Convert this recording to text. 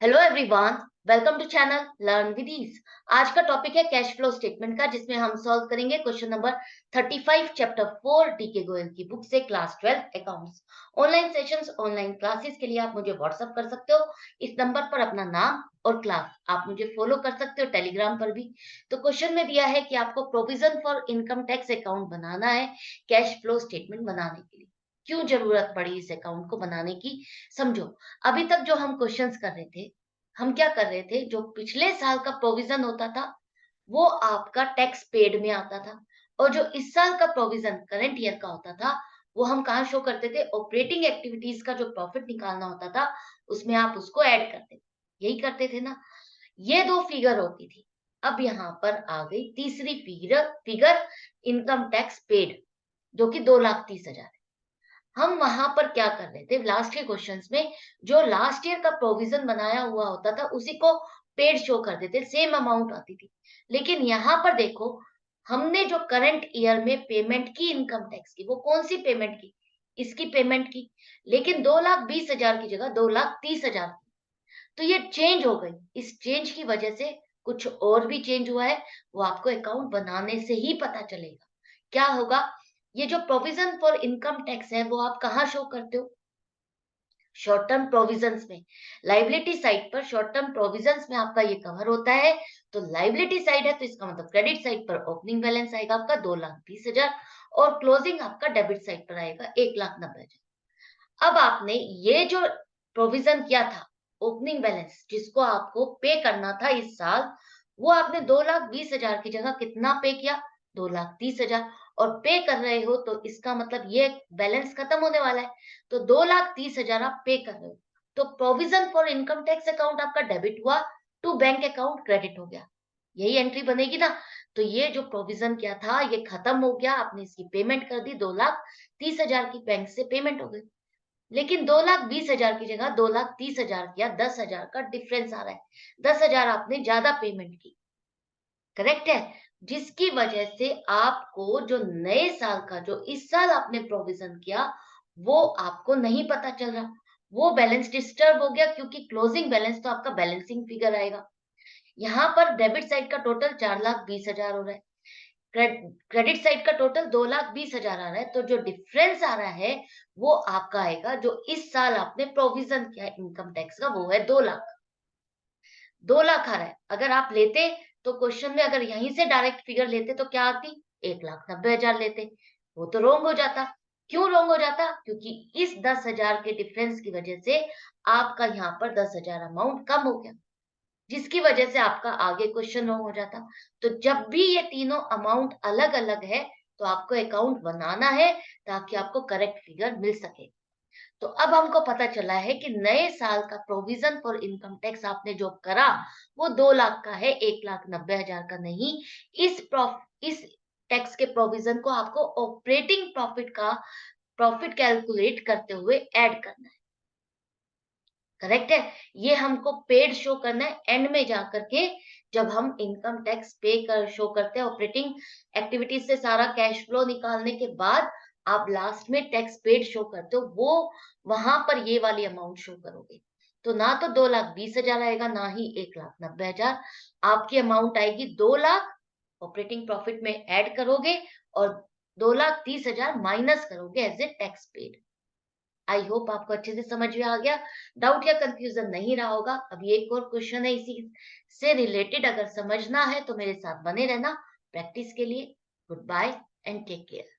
Hello everyone, welcome to channel learn with ease. आज का topic है कैश फ्लो स्टेटमेंट का, जिसमें हम सॉल्व करेंगे question number 35 chapter 4 DK Goyal की बुक से class 12 accounts. Online sessions, online classes के लिए आप मुझे व्हाट्सएप कर सकते हो। इस नंबर पर अपना नाम और क्लास आप मुझे फॉलो कर सकते हो, टेलीग्राम पर भी। तो क्वेश्चन में दिया है कि आपको provision for income tax account बनाना है कैश फ्लो स्टेटमेंट बनाने के लिए। क्यों जरूरत पड़ी इस अकाउंट को बनाने की, समझो। अभी तक जो हम क्वेश्चंस कर रहे थे, हम क्या कर रहे थे, जो पिछले साल का प्रोविजन होता था वो आपका टैक्स पेड में आता था, और जो इस साल का प्रोविजन करंट ईयर का होता था वो हम कहाँ शो करते थे, ऑपरेटिंग एक्टिविटीज का जो प्रॉफिट निकालना होता था उसमें आप उसको ऐड करते थे। यही करते थे ना। ये दो फिगर होती थी। अब यहाँ पर आ गई तीसरी figure figure income tax paid, जो कि 2,30,000। हम वहां पर क्या कर रहे थे लास्ट के क्वेश्चंस में, जो लास्ट ईयर का प्रोविजन बनाया हुआ होता था उसी को पेड शो कर देते, सेम अमाउंट आती थी। लेकिन यहाँ पर देखो, हमने जो करंट ईयर में पेमेंट की इनकम टैक्स की, वो कौन सी पेमेंट की, इसकी पेमेंट की। लेकिन 2,20,000 की जगह 2,30,000 की। तो ये चेंज हो गई। इस चेंज की वजह से कुछ और भी चेंज हुआ है, वो आपको अकाउंट बनाने से ही पता चलेगा। क्या होगा, ये जो प्रोविजन फॉर इनकम टैक्स है वो आप कहाँ शो करते हो, शॉर्ट टर्म प्रोविजंस में। लाइबिलिटी साइड पर शॉर्ट टर्म प्रोविजंस में आपका ये कवर होता है। तो लाइबिलिटी साइड है तो इसका मतलब क्रेडिट साइड पर ओपनिंग बैलेंस आएगा आपका 2,20,000, और क्लोजिंग आपका डेबिट साइड पर आएगा 1,90,000। अब आपने ये जो प्रोविजन किया था, ओपनिंग बैलेंस जिसको आपको पे करना था इस साल, वो आपने 2,20,000 की जगह कितना पे किया, 2,30,000। और पे कर रहे हो तो इसका मतलब ये बैलेंस खत्म होने वाला है। तो 2,30,000 आप पे कर रहे हो, तो provision for income tax account आपका डेबिट हुआ, टू बैंक अकाउंट क्रेडिट हो गया। यही एंट्री बनेगी ना। तो ये जो प्रोविजन किया था ये खत्म हो गया, आपने इसकी पेमेंट कर दी, 2,30,000 की बैंक से पेमेंट हो गई। लेकिन 2,20,000 की जगह 2,30,000 किया, 10,000 का डिफरेंस आ रहा है। 10,000 आपने ज्यादा पेमेंट की, करेक्ट है। जिसकी वजह से आपको जो नए साल का, जो इस साल आपने प्रोविजन किया, वो आपको नहीं पता चल रहा। वो बैलेंस डिस्टर्ब हो गया, क्योंकि क्लोजिंग बैलेंस तो आपका बैलेंसिंग फिगर आएगा। यहाँ पर डेबिट साइड का टोटल 4,20,000 हो रहा है, क्रेडिट साइड का टोटल 2,20,000 आ रहा है। तो जो डिफरेंस आ रहा है वो आपका आएगा, जो इस साल आपने प्रोविजन किया इनकम टैक्स का, वो है 2,00,000। 2,00,000 आ रहा है। अगर आप लेते तो क्वेश्चन में अगर यहीं से डायरेक्ट फिगर लेते तो क्या आती, 1,90,000 लेते। वो तो रोंग हो जाता। क्यों रोंग हो जाता, क्योंकि इस 10,000 के डिफरेंस की वजह से आपका यहाँ पर 10,000 अमाउंट कम हो गया, जिसकी वजह से आपका आगे क्वेश्चन रॉन्ग हो जाता। तो जब भी ये तीनों अमाउंट अलग अलग है तो आपको अकाउंट बनाना है, ताकि आपको करेक्ट फिगर मिल सके। तो अब हमको पता चला है कि नए साल का प्रोविजन फॉर इनकम टैक्स आपने जो करा वो 2,00,000 का है, 1,90,000 का नहीं। इस टैक्स के प्रोविजन को आपको ऑपरेटिंग प्रॉफिट का प्रॉफिट कैलकुलेट करते हुए ऐड करना है, करेक्ट है। ये हमको पेड शो करना है एंड में जाकर के, जब हम इनकम टैक्स पे कर शो करते हैं ऑपरेटिंग एक्टिविटीज से सारा कैश फ्लो निकालने के बाद, आप लास्ट में टैक्स पेड शो करते हो, वो वहां पर ये वाली अमाउंट शो करोगे। तो ना तो 2,20,000 आएगा, ना ही 1,90,000। आपकी अमाउंट आएगी 2,00,000, ऑपरेटिंग प्रॉफिट में ऐड करोगे, और 2,30,000 माइनस करोगे as a tax paid. I hope आपको अच्छे से समझ में आ गया, डाउट या कंफ्यूजन नहीं रहा होगा। अभी एक और क्वेश्चन है इसी से रिलेटेड, अगर समझना है तो मेरे साथ बने रहना प्रैक्टिस के लिए। Good bye and take care.